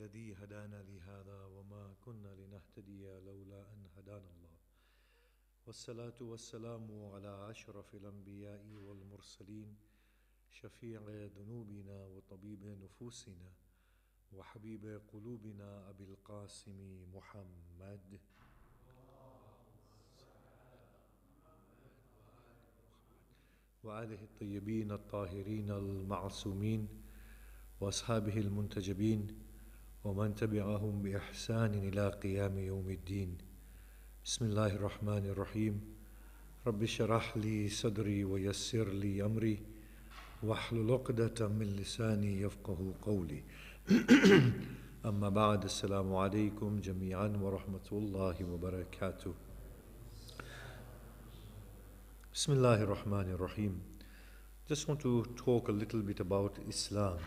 الذي هدانا لهذا وما كنا لنهتدي لولا أن هدانا الله والصلاة والسلام على أشرف الأنبياء والمرسلين شفيع ذنوبنا وطبيب نفوسنا وحبيب قلوبنا أبي القاسم محمد وآله الطيبين الطاهرين المعصومين وأصحابه المنتجبين ومن تبعهم بإحسان إلى قيام يوم الدين. بسم الله الرحمن الرحيم. رب اشرح لي صدري ويسر لي أمري واحلل عقدة من لساني يفقه قولي. أما بعد، السلام عليكم جميعا ورحمة الله وبركاته. Bismillah ar-Rahman ar-Rahim. Just want to talk a little bit about Islam.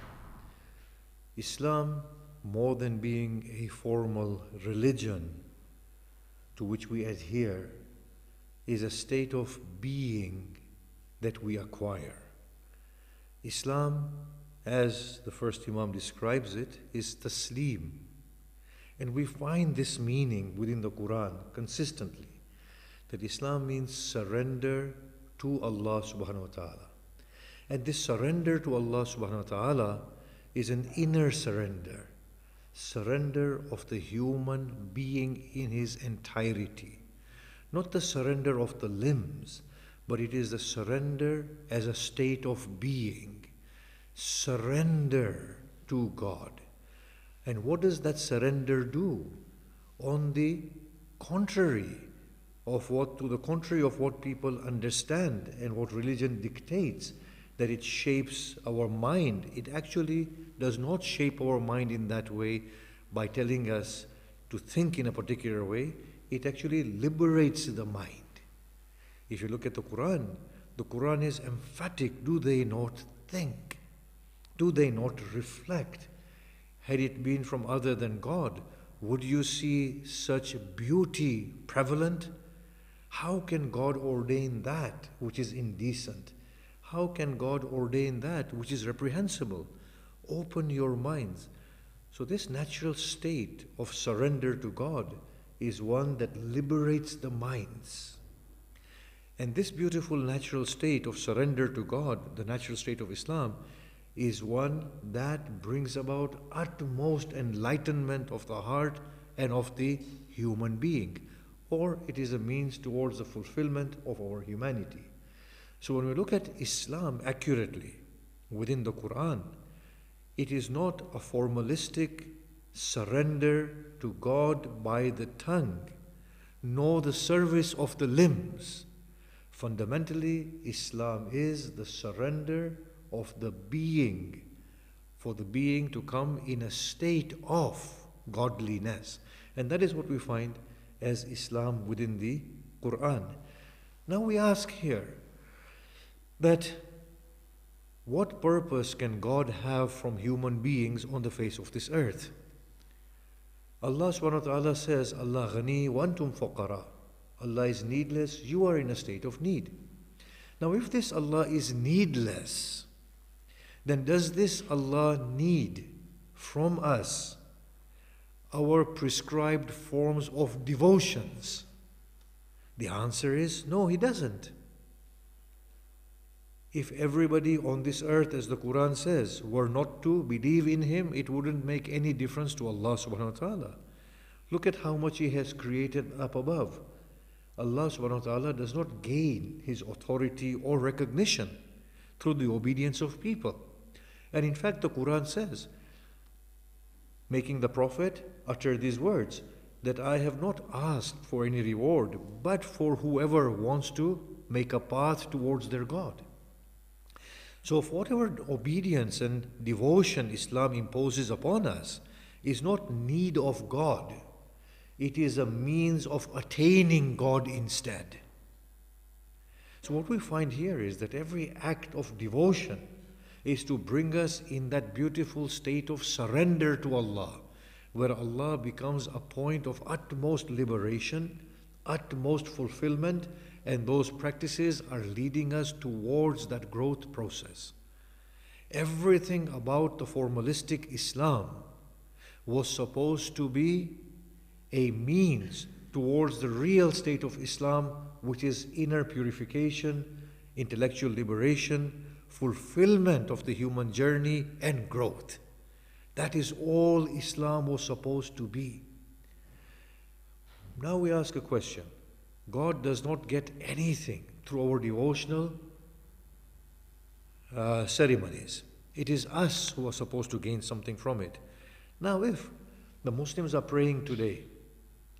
Islam, more than being a formal religion to which we adhere, is a state of being that we acquire. Islam, as the first Imam describes it, is taslim. And we find this meaning within the Quran consistently, that Islam means surrender to Allah subhanahu wa ta'ala. And this surrender to Allah subhanahu wa ta'ala is an inner surrender, surrender of the human being in his entirety. Not the surrender of the limbs, but it is the surrender as a state of being. Surrender to God. And what does that surrender do? On the contrary of what people understand and what religion dictates, that it shapes our mind. It actually does not shape our mind in that way by telling us to think in a particular way. It actually liberates the mind. If you look at the Quran is emphatic. Do they not think? Do they not reflect? Had it been from other than God, would you see such beauty prevalent? How can God ordain that which is indecent? How can God ordain that which is reprehensible? Open your minds. So this natural state of surrender to God is one that liberates the minds. And this beautiful natural state of surrender to God, the natural state of Islam, is one that brings about utmost enlightenment of the heart and of the human being. Or it is a means towards the fulfillment of our humanity. So when we look at Islam accurately within the Quran, it is not a formalistic surrender to God by the tongue, nor the service of the limbs. Fundamentally, Islam is the surrender of the being, for the being to come in a state of godliness. And that is what we find as Islam within the Quran. Now we ask here that what purpose can God have from human beings on the face of this earth? Allah subhanahu wa ta'ala says, Allah ghani wa antum fuqara. Allah is needless, you are in a state of need. Now if this Allah is needless, then does this Allah need from us our prescribed forms of devotions? The answer is no, He doesn't. If everybody on this earth, as the Quran says, were not to believe in Him, it wouldn't make any difference to Allah subhanahu wa ta'ala. Look at how much He has created up above. Allah subhanahu wa ta'ala does not gain His authority or recognition through the obedience of people. And in fact, the Quran says, making the Prophet utter these words, that I have not asked for any reward, but for whoever wants to make a path towards their God. So if whatever obedience and devotion Islam imposes upon us is not need of God, it is a means of attaining God instead. So what we find here is that every act of devotion is to bring us in that beautiful state of surrender to Allah, where Allah becomes a point of utmost liberation, utmost fulfillment, and those practices are leading us towards that growth process. Everything about the formalistic Islam, was supposed to be a means towards the real state of Islam, which is inner purification, intellectual liberation, fulfillment of the human journey, and growth. That is all Islam was supposed to be. Now we ask a question. God does not get anything through our devotional ceremonies. It is us who are supposed to gain something from it. Now, if the Muslims are praying today,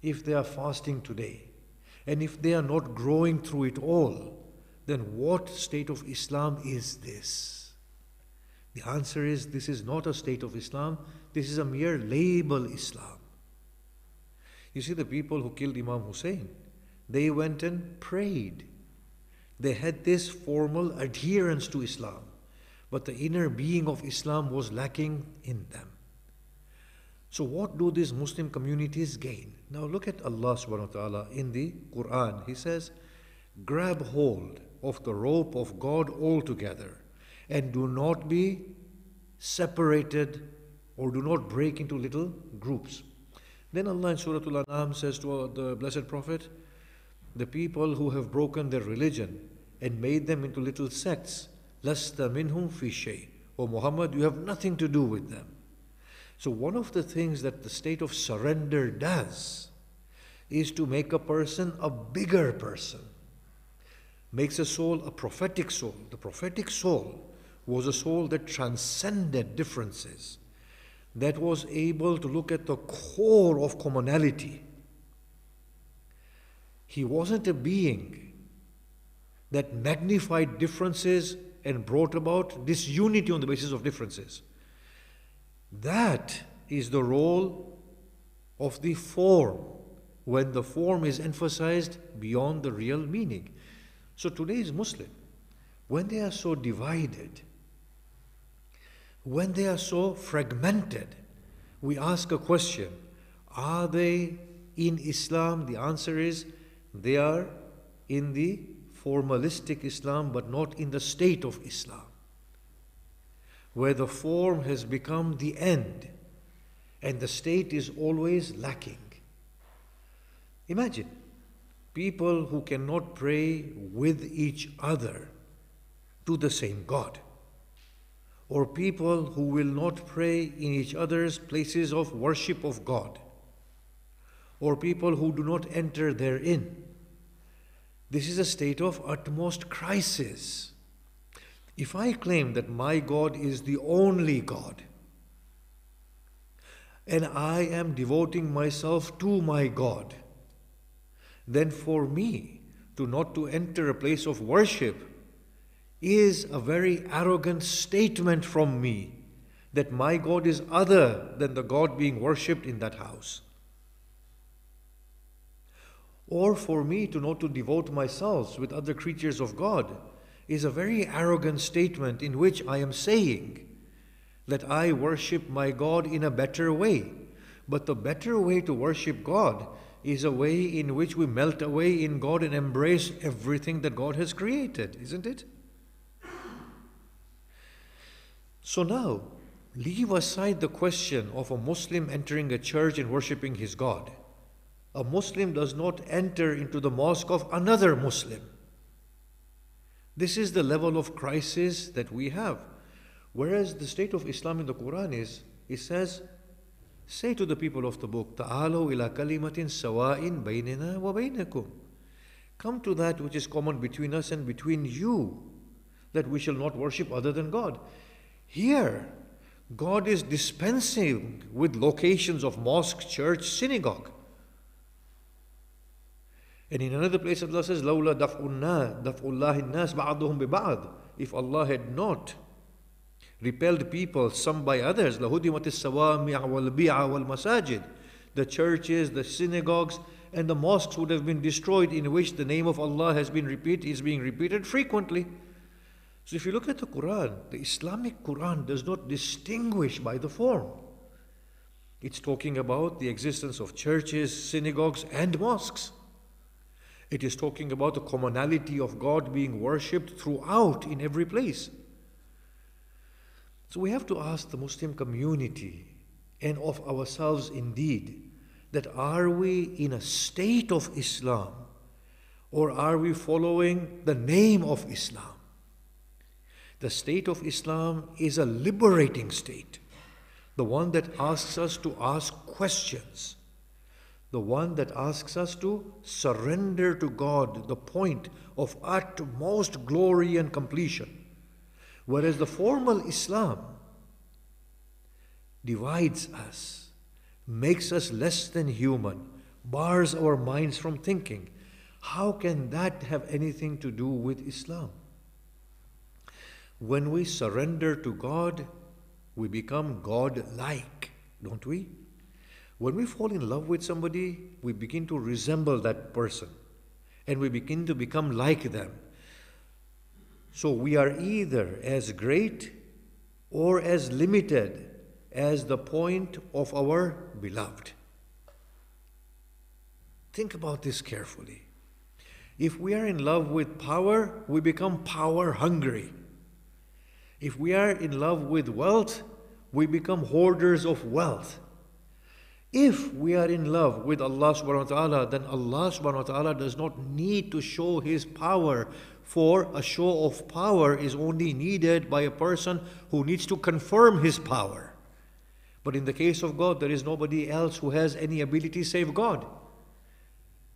if they are fasting today, and if they are not growing through it all, then what state of Islam is this? The answer is, this is not a state of Islam, this is a mere label Islam. You see, the people who killed Imam Hussein, they went and prayed. They had this formal adherence to Islam, but the inner being of Islam was lacking in them. So what do these Muslim communities gain? Now look at Allah subhanahu wa ta'ala in the Quran. He says, grab hold of the rope of God altogether and do not be separated or do not break into little groups. Then Allah in Surah Al-An'am says to the Blessed Prophet, the people who have broken their religion and made them into little sects, lasta minhum fi shay. O Muhammad, you have nothing to do with them. So one of the things that the state of surrender does is to make a person a bigger person. Makes a soul a prophetic soul. The prophetic soul was a soul that transcended differences, that was able to look at the core of commonality. He wasn't a being that magnified differences and brought about disunity on the basis of differences. That is the role of the form, when the form is emphasized beyond the real meaning. So today's Muslim, when they are so divided, when they are so fragmented, we ask a question, are they in Islam? The answer is, they are in the formalistic Islam, but not in the state of Islam, where the form has become the end and the state is always lacking. Imagine people who cannot pray with each other to the same God, or people who will not pray in each other's places of worship of God, or people who do not enter therein. This is a state of utmost crisis. If I claim that my God is the only God, and I am devoting myself to my God, then for me to not to enter a place of worship is a very arrogant statement from me that my God is other than the God being worshipped in that house. Or for me to not to devote myself with other creatures of God is a very arrogant statement in which I am saying that I worship my God in a better way. But the better way to worship God is a way in which we melt away in God and embrace everything that God has created, isn't it? So now, leave aside the question of a Muslim entering a church and worshipping his God. A Muslim does not enter into the mosque of another Muslim. This is the level of crisis that we have. Whereas the state of Islam in the Quran is, it says, say to the people of the book, Ta'alaw ila kalimatin sawa'in baynina wa baynakum. Come to that which is common between us and between you, that we shall not worship other than God. Here, God is dispensing with locations of mosque, church, synagogue. And in another place Allah says, لَوْلَا دَفْعُ اللَّهِ النَّاسِ بَعْضُهُمْ بِبَعْضٍ. If Allah had not repelled people some by others, لَهُدِمَتِ السَّوَامِعَ وَالْبِيعَ وَالْمَسَاجِدِ. The churches, the synagogues, and the mosques would have been destroyed, in which the name of Allah is being repeated frequently. So if you look at the Quran, the Islamic Quran does not distinguish by the form. It's talking about the existence of churches, synagogues, and mosques. It is talking about the commonality of God being worshipped throughout, in every place. So we have to ask the Muslim community, and of ourselves indeed, that are we in a state of Islam or are we following the name of Islam? The state of Islam is a liberating state, the one that asks us to ask questions, the one that asks us to surrender to God, the point of utmost glory and completion. Whereas the formal Islam divides us, makes us less than human, bars our minds from thinking. How can that have anything to do with Islam? When we surrender to God, we become God-like, don't we? When we fall in love with somebody, we begin to resemble that person and we begin to become like them. So we are either as great or as limited as the point of our beloved. Think about this carefully. If we are in love with power, we become power hungry. If we are in love with wealth, we become hoarders of wealth. If we are in love with Allah subhanahu wa ta'ala, then Allah subhanahu wa ta'ala does not need to show His power, for a show of power is only needed by a person who needs to confirm his power. But in the case of God, there is nobody else who has any ability save God.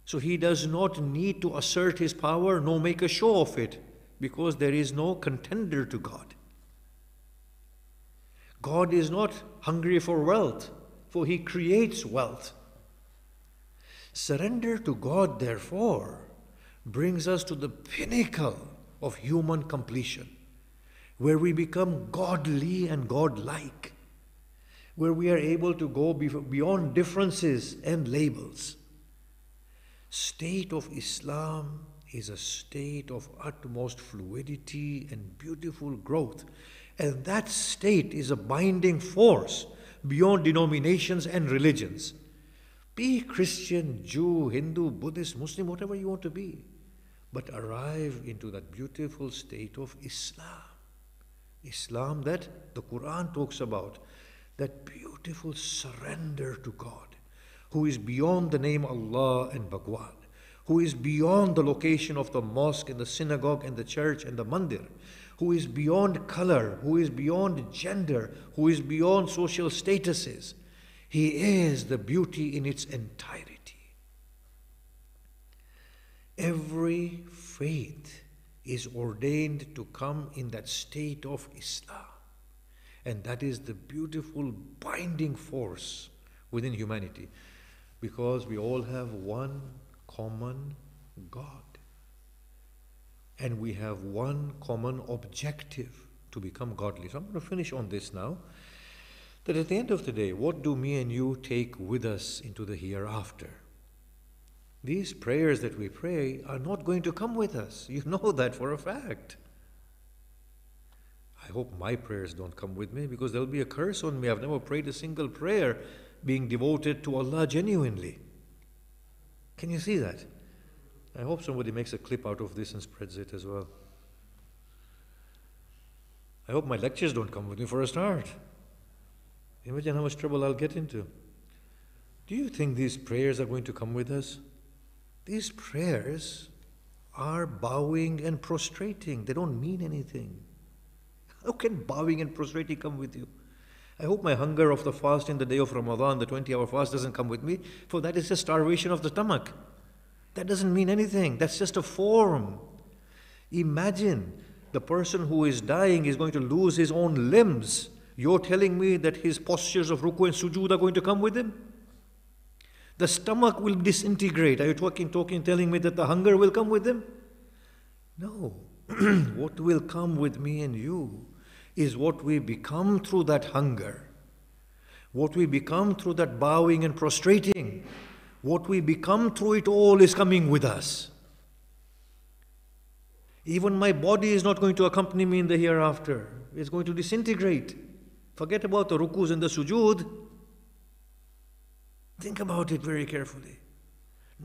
So He does not need to assert His power nor make a show of it, because there is no contender to God. God is not hungry for wealth, for He creates wealth. Surrender to God, therefore, brings us to the pinnacle of human completion, where we become godly and godlike, where we are able to go beyond differences and labels. State of Islam is a state of utmost fluidity and beautiful growth, and that state is a binding force beyond denominations and religions. Be Christian, Jew, Hindu, Buddhist, Muslim, whatever you want to be, but arrive into that beautiful state of Islam. Islam that the Quran talks about, that beautiful surrender to God, who is beyond the name Allah and Bhagwan, who is beyond the location of the mosque and the synagogue and the church and the mandir, who is beyond color, who is beyond gender, who is beyond social statuses. He is the beauty in its entirety. Every faith is ordained to come in that state of Islam. And that is the beautiful binding force within humanity, because we all have one common God. And we have one common objective, to become godly. So I'm going to finish on this now, that at the end of the day, what do me and you take with us into the hereafter? These prayers that we pray are not going to come with us. You know that for a fact. I hope my prayers don't come with me, because there will be a curse on me. I've never prayed a single prayer being devoted to Allah genuinely. Can you see that? I hope somebody makes a clip out of this and spreads it as well. I hope my lectures don't come with me for a start. Imagine how much trouble I'll get into. Do you think these prayers are going to come with us? These prayers are bowing and prostrating. They don't mean anything. How can bowing and prostrating come with you? I hope my hunger of the fast in the day of Ramadan, the 20-hour fast, doesn't come with me, for that is just starvation of the stomach. That doesn't mean anything. That's just a form. Imagine the person who is dying is going to lose his own limbs. You're telling me that his postures of ruku and sujood are going to come with him? The stomach will disintegrate. Are you telling me that the hunger will come with him? No. What will come with me and you is what we become through that hunger, what we become through that bowing and prostrating. What we become through it all is coming with us. Even my body is not going to accompany me in the hereafter. It's going to disintegrate. Forget about the rukus and the sujood. Think about it very carefully.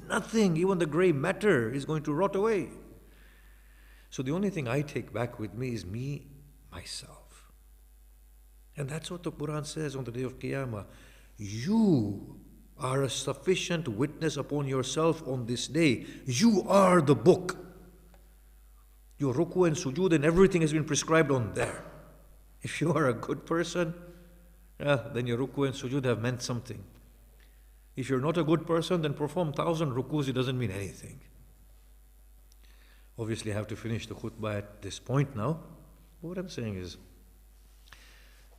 Nothing, even the grey matter, is going to rot away. So the only thing I take back with me is me, myself. And that's what the Quran says on the day of Qiyamah. You are a sufficient witness upon yourself on this day. You are the book. Your ruku and sujood and everything has been prescribed on there. If you are a good person, then your ruku and sujood have meant something. If you're not a good person, then perform 1,000 rukus, it doesn't mean anything. Obviously, I have to finish the khutbah at this point now. But what I'm saying is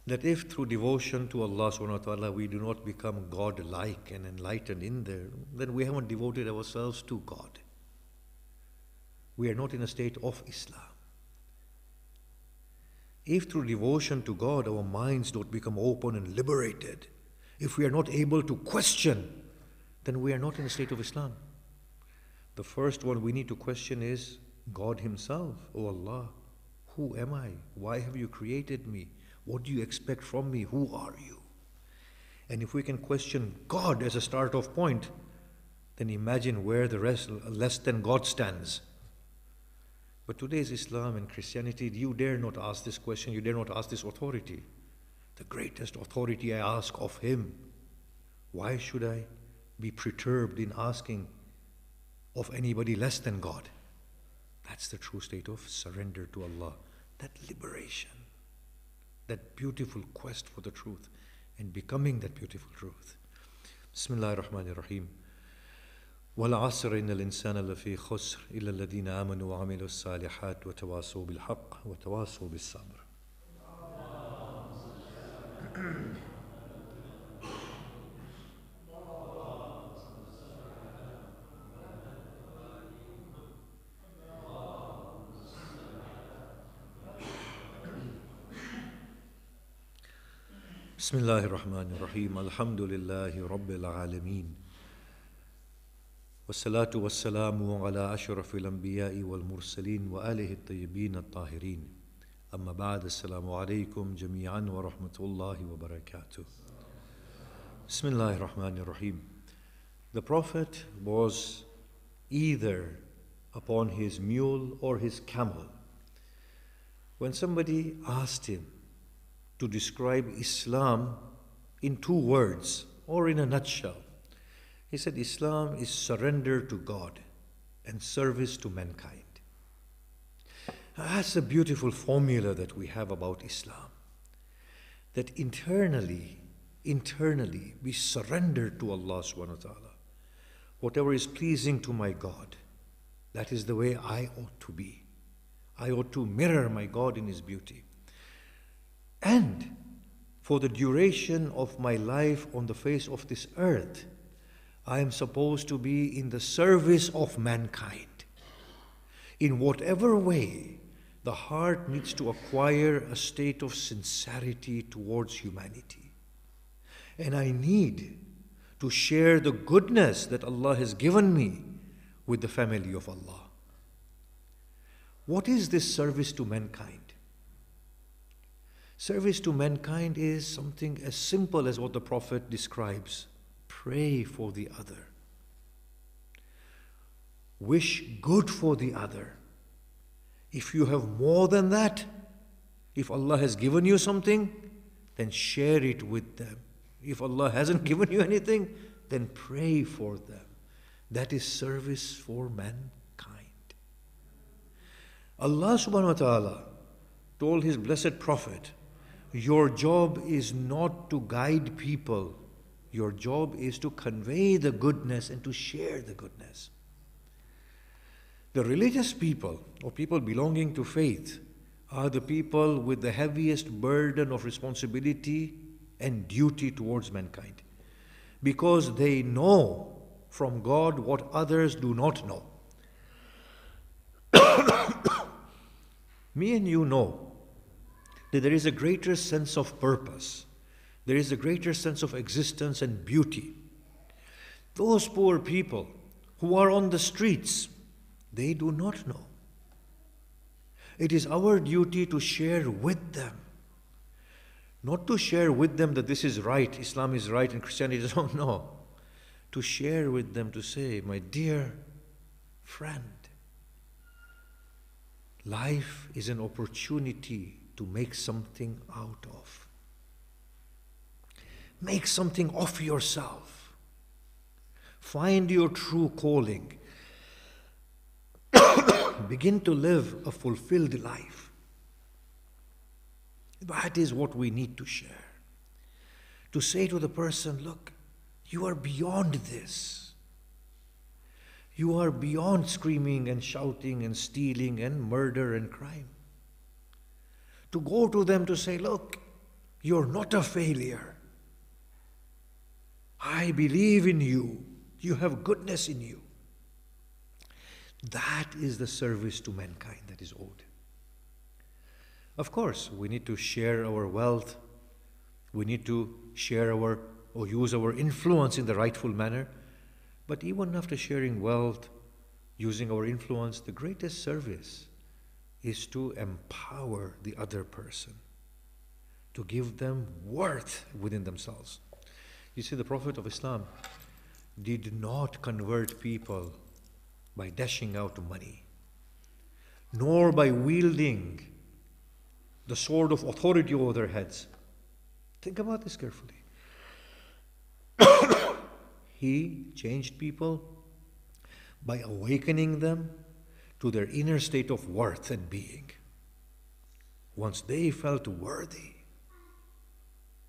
that if through devotion to Allah subhanahu wa ta'ala we do not become God-like and enlightened in there, then we haven't devoted ourselves to God. We are not in a state of Islam. If through devotion to God our minds don't become open and liberated, if we are not able to question, then we are not in a state of Islam. The first one we need to question is God Himself. Oh Allah, who am I? Why have you created me? What do you expect from me? Who are you? And if we can question God as a start-off point, then imagine where the rest less than God stands. But today's Islam and Christianity, you dare not ask this question, you dare not ask this authority. The greatest authority I ask of Him. Why should I be perturbed in asking of anybody less than God? That's the true state of surrender to Allah. That liberation, that beautiful quest for the truth and becoming that beautiful truth. Bismillahir Rahmanir Rahim. وَالْعَصْرِ إِنَّ الْإِنسَانَ لَفِي خُسْرٍ إِلَّا الَّذِينَ آمَنُوا وَعَمِلُوا الصَّالِحَاتِ وَتَوَاصَوْا بِالْحَقِّ وَتَوَاصَوْا بِالصَّبْرِ. Bismillahir Rahmanir Rahim. Alhamdulillahi Rabbil Alameen. والصلاة والسلام على أشرف الأنبياء والمرسلين وآله الطيبين الطاهرين أما بعد السلام عليكم جميعا ورحمة الله وبركاته. Bismillahir Rahmanir Rahim. The Prophet was either upon his mule or his camel. When somebody asked him to describe Islam in 2 words or in a nutshell, he said, Islam is surrender to God and service to mankind. That's a beautiful formula that we have about Islam. That internally, we surrender to Allah subhanahu wa ta'ala. Whatever is pleasing to my God, that is the way I ought to be. I ought to mirror my God in His beauty. And for the duration of my life on the face of this earth, I am supposed to be in the service of mankind. In whatever way, the heart needs to acquire a state of sincerity towards humanity. And I need to share the goodness that Allah has given me with the family of Allah. What is this service to mankind? Service to mankind is something as simple as what the Prophet describes. Pray for the other. Wish good for the other. If you have more than that, if Allah has given you something, then share it with them. If Allah hasn't given you anything, then pray for them. That is service for mankind. Allah subhanahu wa ta'ala told His blessed Prophet, your job is not to guide people. Your job is to convey the goodness and to share the goodness. The religious people, or people belonging to faith, are the people with the heaviest burden of responsibility and duty towards mankind, because they know from God what others do not know. Me and you know that there is a greater sense of purpose. There is a greater sense of existence and beauty. Those poor people who are on the streets, they do not know. It is our duty to share with them. Not to share with them that this is right, Islam is right and Christianity is wrong. No. To share with them, to say, my dear friend, life is an opportunity to make something out of. Make something of yourself. Find your true calling. Begin to live a fulfilled life. That is what we need to share. To say to the person, look, you are beyond this. You are beyond screaming and shouting and stealing and murder and crime. To go to them to say, look, you're not a failure. I believe in you. You have goodness in you. That is the service to mankind that is owed. Of course, we need to share our wealth. We need to share or use our influence in the rightful manner. But even after sharing wealth, using our influence, the greatest service is to empower the other person, to give them worth within themselves. You see, the Prophet of Islam did not convert people by dashing out money, nor by wielding the sword of authority over their heads. Think about this carefully. He changed people by awakening them to their inner state of worth and being. Once they felt worthy,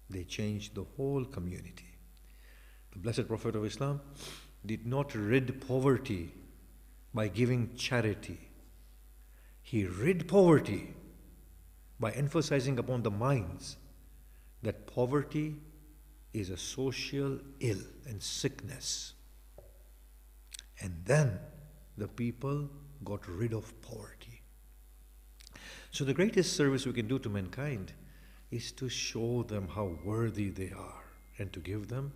they changed the whole community. The Blessed Prophet of Islam did not rid poverty by giving charity. He rid poverty by emphasizing upon the minds that poverty is a social ill and sickness. And then the people got rid of poverty. So the greatest service we can do to mankind is to show them how worthy they are and to give them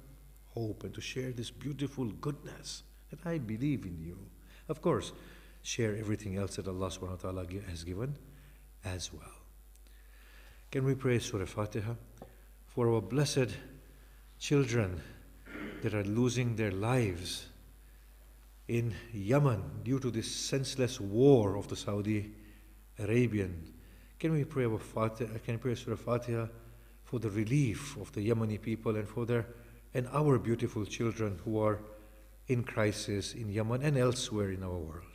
hope and to share this beautiful goodness that I believe in you. Of course, share everything else that Allah subhanahu wa ta'ala has given as well. Can we pray Surah Fatiha for our blessed children that are losing their lives in Yemen due to this senseless war of the Saudi Arabian? Can we pray our Fatiha? Can we pray Surah Fatiha for the relief of the Yemeni people and for their and our beautiful children who are in crisis in Yemen and elsewhere in our world?